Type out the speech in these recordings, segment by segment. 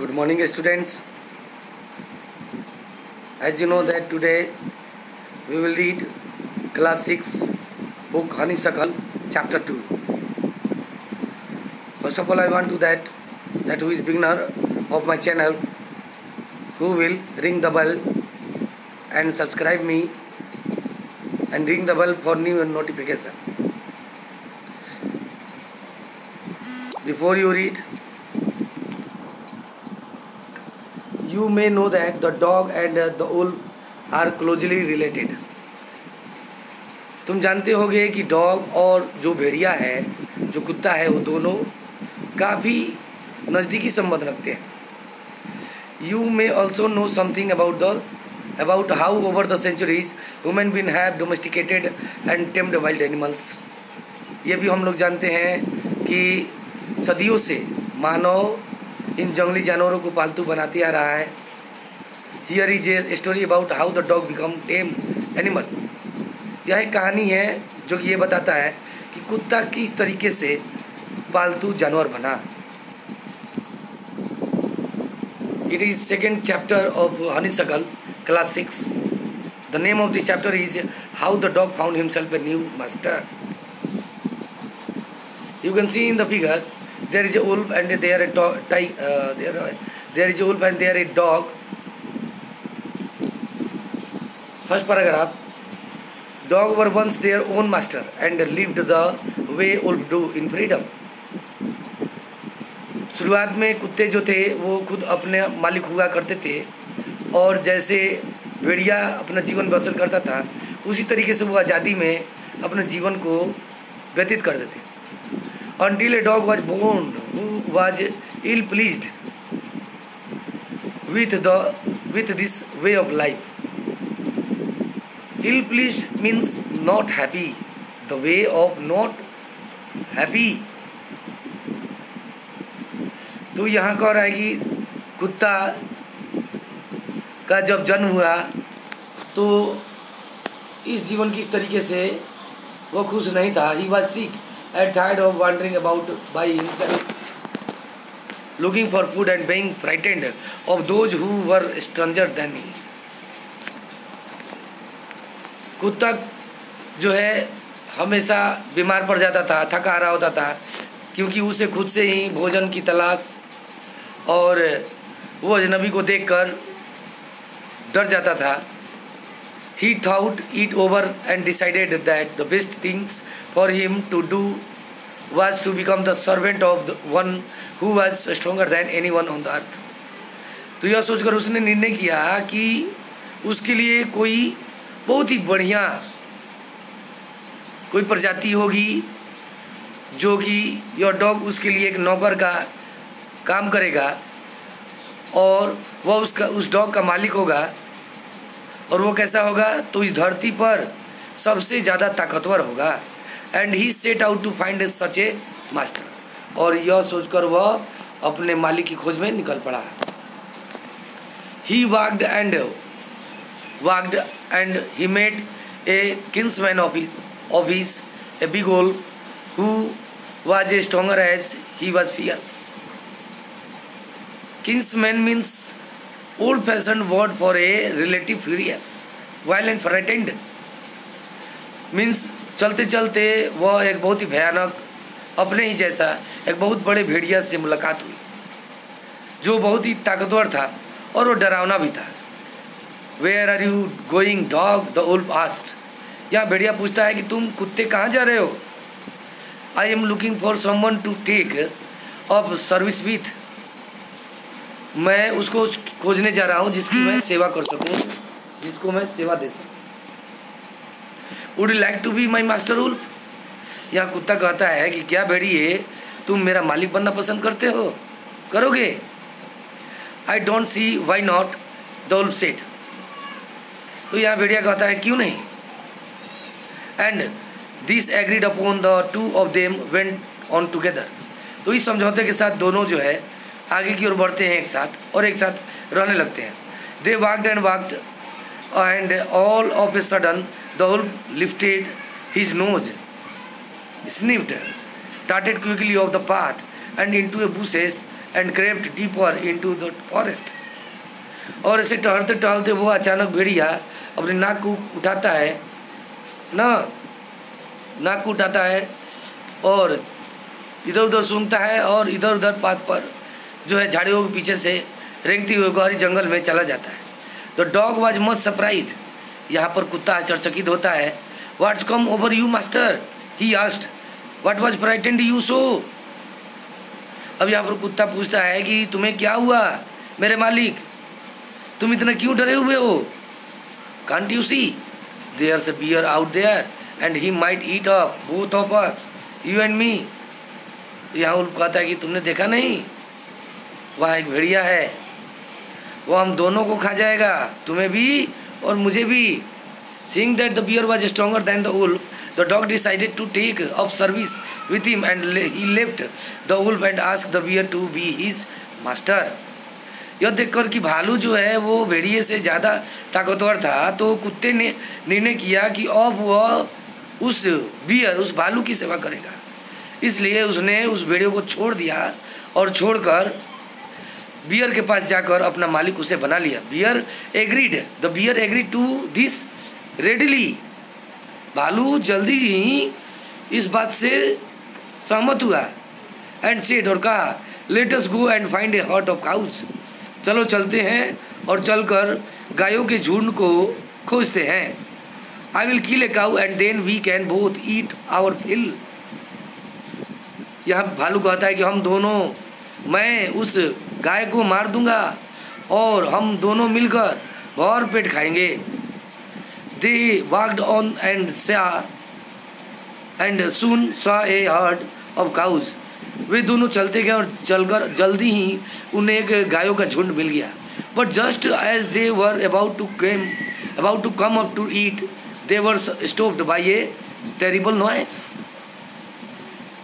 Good morning, students. As you know that today we will read class 6 book Honeysuckle chapter 2. First of all, I want to that who is beginner of my channel, who will ring the bell and subscribe me and ring the bell for new notification. Before you read, you may know that the dog and the wolf are closely related. तुम जानते होगे कि dog और जो भेड़िया है, जो कुत्ता है, वो दोनों काफ़ी नज़दीकी संबंध रखते हैं. You may also know something about how over the centuries human beings have domesticated and tamed wild animals. ये भी हम लोग जानते हैं कि सदियों से मानव इन जंगली जानवरों को पालतू बनाते आ रहा है. Here is a story about how the dog become tame animal. यह एक कहानी है जो कि ये बताता है कि कुत्ता किस तरीके से पालतू जानवर बना. It is second chapter of Honeysuckle, class 6. The name of this chapter is How the Dog Found Himself a New Master. You can see in the figure there is a wolf and there a dog. There is a wolf and there a dog. First paragraph. Dog were once their own master and lived the way wolf do in freedom. शुरुआत में कुत्ते जो थे वो खुद अपने मालिक हुआ करते थे और जैसे भेड़िया अपना जीवन बसर करता था उसी तरीके से वो आज़ादी में अपने जीवन को व्यतीत करते थे. Until a dog was born who was ill pleased with this way of life. Ill pleased means not happy. The way of not happy. तो यहाँ कह रहा है कि कुत्ता का जब जन्म हुआ तो इस जीवन की इस तरीके से वो खुश नहीं था. He was sick and tired of wandering about by himself, looking for food and being frightened of those who were stranger than he. कुत्ता जो है हमेशा बीमार पड़ जाता था, थका हारा होता था क्योंकि उसे खुद से ही भोजन की तलाश और वो अजनबी को देखकर डर जाता था. He thought it over and decided that the best things for him to do was to become the servant of the one who was stronger than anyone on the earth. तो यह सोचकर उसने निर्णय किया कि उसके लिए कोई बहुत ही बढ़िया कोई प्रजाति होगी जो कि यह डॉग उसके लिए एक नौकर का काम करेगा और वह उस डॉग का मालिक होगा. और वो कैसा होगा तो इस धरती पर सबसे ज़्यादा ताकतवर होगा. And he set out to find such a master. और यह सोचकर वह अपने मालिक की खोज में निकल पड़ा. ही walked and he met a kinsman of his, a big wolf who was as stronger as he was fierce. Kinsman means old-fashioned word for a relative furious, violent, frightened. Means चलते चलते वह एक बहुत ही भयानक अपने ही जैसा एक बहुत बड़े भेड़िया से मुलाकात हुई जो बहुत ही ताकतवर था और वो डरावना भी था. Where are you going, dog? The wolf asked. यहाँ भेड़िया पूछता है कि तुम कुत्ते कहाँ जा रहे हो. I am looking for someone to take up service with. मैं उसको खोजने जा रहा हूँ जिसकी मैं सेवा कर सकूँ, जिसको मैं सेवा दे सकूँ. Would you like to be my master wolf? यहाँ कुत्ता कहता है कि क्या भेड़िए तुम मेरा मालिक बनना पसंद करते हो, करोगे. I don't see why not, the wolf said. तो यहाँ भेड़िया कहता है क्यों नहीं. And this agreed upon the two of them went on together. तो इस समझौते के साथ दोनों जो है आगे की ओर बढ़ते हैं एक साथ और एक साथ रहने लगते हैं. They walked and all of a sudden the wolf lifted his nose, sniffed, started quickly off the path and into a bushes and crept deeper into the forest. और ऐसे टहलते टहलते वो अचानक भेड़िया अपनी नाक को उठाता है ना, नाक को उठाता है और इधर उधर सूंघता है और इधर उधर पात पर जो है झाड़ियों के पीछे से रेंगती हुई गहरी जंगल में चला जाता है। The dog was much surprised, यहाँ पर कुत्ता आश्चर्यचकित होता है। What's come over you master, he asked. What was frightened you so. अब यहाँ पर कुत्ता पूछता है कि तुम्हें क्या हुआ मेरे मालिक, तुम इतना क्यों डरे हुए हो। Can't you see there's a bear out there and he might eat up both of us, you and me. यहाँ उल्फ कहता है कि तुमने देखा नहीं, वहाँ एक भेड़िया है, वो हम दोनों को खा जाएगा, तुम्हें भी और मुझे भी। Seeing that the bear was stronger than the wolf, the dog decided to take up service with him and he left the wolf and asked the bear to be his master. यह देखकर कि भालू जो है वो भेड़िए से ज़्यादा ताकतवर था, तो कुत्ते ने निर्णय किया कि अब वह उस भालू की सेवा करेगा। इसलिए उसने उस भेड़िए को छोड़ दिया और छोड़कर बियर के पास जाकर अपना मालिक उसे बना लिया। Bear agreed to this readily. भालू जल्दी ही इस बात से सहमत हुआ। एंड सेड, और कहा, let us go and find A heard of cows. चलो चलते हैं और चलकर गायों के झुंड को खोजते हैं। I will kill a cow and then we can both eat our fill. यहाँ भालू कहता है कि हम दोनों, मैं उस गाय को मार दूंगा और हम दोनों मिलकर भर पेट खाएंगे। They walked on and soon saw a herd of cows. वे दोनों चलते गए और चलकर जल्दी ही उन्हें एक गायों का झुंड मिल गया। But just as they were about to come up to eat, they were stopped by a terrible noise.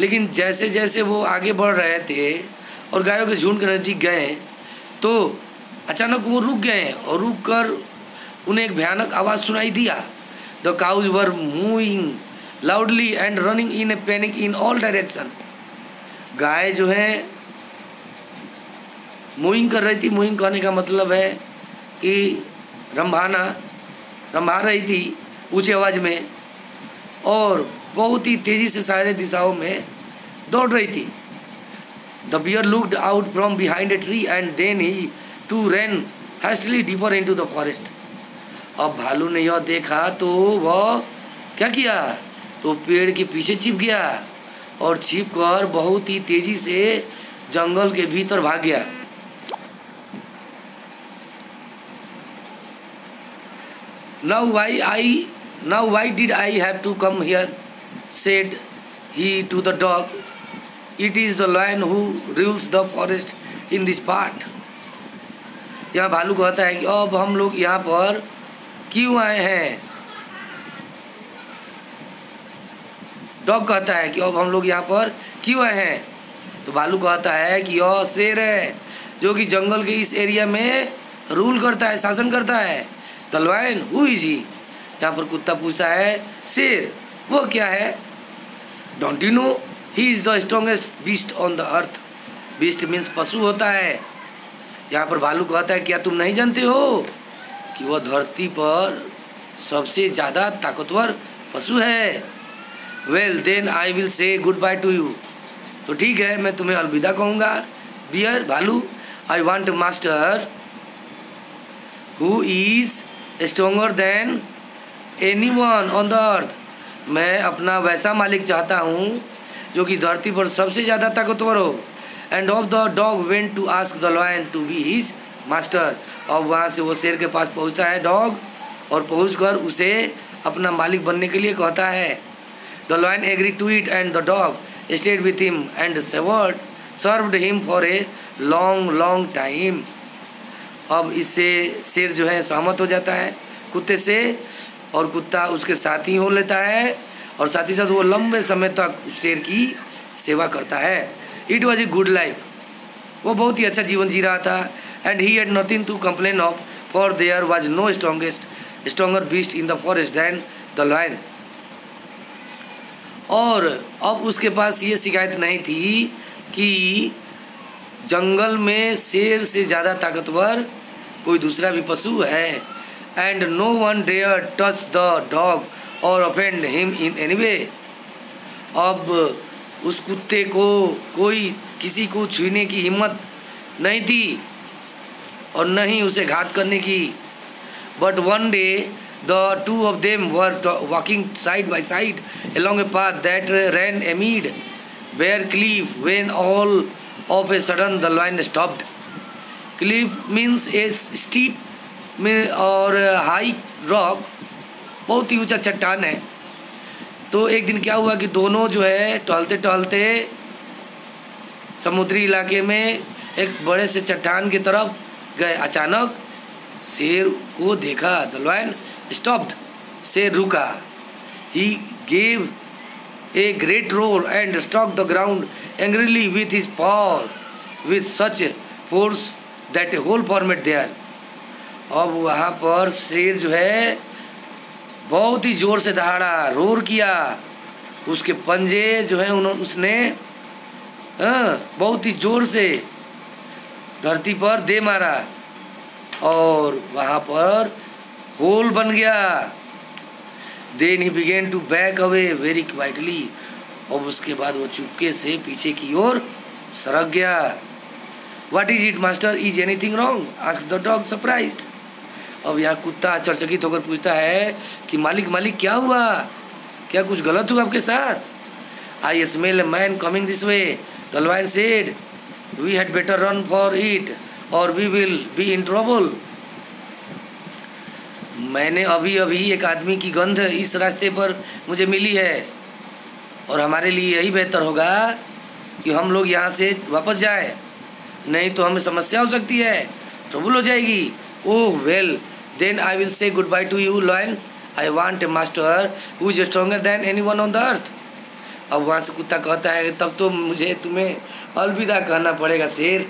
लेकिन जैसे जैसे वो आगे बढ़ रहे थे और गायों के झुंड के नज़दीक गए तो अचानक वो रुक गए और रुक कर उन्हें एक भयानक आवाज़ सुनाई दिया। The cows were moving loudly and running in a panic in all direction. गाय जो है मूविंग कर रही थी। मूविंग करने का मतलब है कि रंभा रही थी ऊंची आवाज़ में और बहुत ही तेज़ी से सारे दिशाओं में दौड़ रही थी। The bear looked out from behind a tree and then he to run hastily deeper into the forest. अब भालू ने यह देखा तो वह क्या किया, तो पेड़ के पीछे छिप गया और छिप कर बहुत ही तेजी से जंगल के भीतर भाग गया। Now why did I have to come here, said he to the dog. It is the lion who rules the forest in this part. यहाँ भालू कहता है कि अब हम लोग यहाँ पर क्यों आए हैं। डॉग कहता है कि अब हम लोग यहाँ पर क्यों आए हैं, तो भालू कहता है कि यह शेर है जो कि जंगल के इस एरिया में रूल करता है, शासन करता है। The lion who is he. यहाँ पर कुत्ता पूछता है, शेर वो क्या है। Don't you know he is the strongest beast on the earth. Beast means पशु होता है। यहाँ पर भालू कहता है, क्या तुम नहीं जानते हो कि वह धरती पर सबसे ज़्यादा ताकतवर पशु है। Well then I will say goodbye to you. तो ठीक है, मैं तुम्हें अलविदा कहूँगा बियर, भालू। I want master who is stronger than anyone on the earth. मैं अपना वैसा मालिक चाहता हूँ जो कि धरती पर सबसे ज़्यादा ताकतवर हो। And off the dog went to ask the lion to be his master. और वहाँ से वो शेर के पास पहुँचता है डॉग, और पहुँचकर उसे अपना मालिक बनने के लिए कहता है। The lion agree to it and the dog stayed with him and served him for a long time. अब इससे शेर जो है सहमत हो जाता है कुत्ते से, और कुत्ता उसके साथ ही हो लेता है और साथ ही साथ वो लंबे समय तक शेर की सेवा करता है। It was a good life. वो बहुत ही अच्छा जीवन जी रहा था। And he had nothing to complain of, for there was no stronger beast in the forest than the lion. और अब उसके पास ये शिकायत नहीं थी कि जंगल में शेर से ज़्यादा ताकतवर कोई दूसरा भी पशु है। And no one dare touch the dog or offend him in any way. अब उस कुत्ते को कोई किसी को छूने की हिम्मत नहीं थी और न ही उसे घात करने की। But one day the two of them were walking side by side along a path that ran amid bare cliff when all of a sudden the lion stopped. Cliff means a steep और high rock, बहुत ही ऊंचा चट्टान है। तो एक दिन क्या हुआ कि दोनों जो है टहलते टहलते समुद्री इलाके में एक बड़े से चट्टान की तरफ गए। अचानक शेर को देखा। द लायन स्टॉप्ड, शेर रुका। He gave a great roar and struck the ground angrily with his paws with such force that a hole formed there. अब वहाँ पर शेर जो है बहुत ही जोर से दहाड़ा, रोर किया। उसके पंजे जो है उसने बहुत ही जोर से धरती पर दे मारा और वहाँ पर होल बन गया। Then he began to back away very quietly. और उसके बाद वो चुपके से पीछे की ओर सरक गया। What is it master, is anything wrong, asked the dog surprised. अब यहाँ कुत्ता आश्चर्यचकित होकर पूछता है कि मालिक मालिक क्या हुआ, क्या कुछ गलत हुआ आपके साथ? I smell a man coming this way, the lion said, we had better run for it or we will be in trouble. मैंने अभी अभी एक आदमी की गंध इस रास्ते पर मुझे मिली है और हमारे लिए यही बेहतर होगा कि हम लोग यहाँ से वापस जाएं, नहीं तो हमें समस्या हो सकती है, ट्रबल हो जाएगी। Oh well then I will say goodbye to you lion, I want a master who is stronger than anyone on the earth. अब वहाँ से कुत्ता कहता है तब तो मुझे तुम्हें अलविदा कहना पड़ेगा शेर।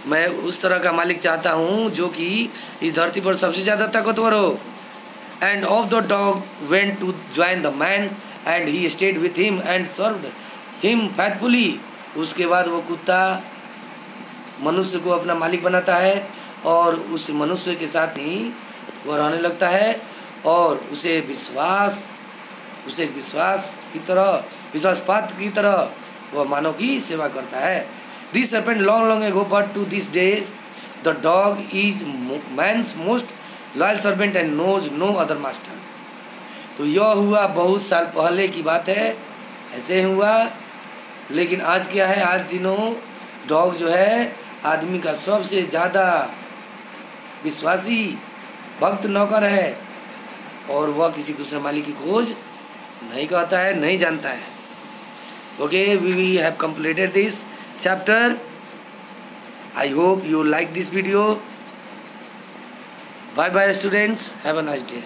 मैं उस तरह का मालिक चाहता हूँ जो कि इस धरती पर सबसे ज़्यादा ताकतवर हो। And off the dog went to join the man and he stayed with him and served him faithfully. उसके बाद वो कुत्ता मनुष्य को अपना मालिक बनाता है और उस मनुष्य के साथ ही वो रहने लगता है और उसे विश्वासपात्र की तरह वह मानव की सेवा करता है। This happened long long ago but to this days the dog is man's most loyal servant and knows no other master. तो यह हुआ बहुत साल पहले की बात है, ऐसे हुआ। लेकिन आज क्या है, आज दिनों डॉग जो है आदमी का सबसे ज़्यादा विश्वासी भक्त नौकर है और वह किसी दूसरे मालिक की खोज नहीं करता है, नहीं जानता है। Okay, we have completed this chapter. I hope you like this video. Bye bye students, have a nice day.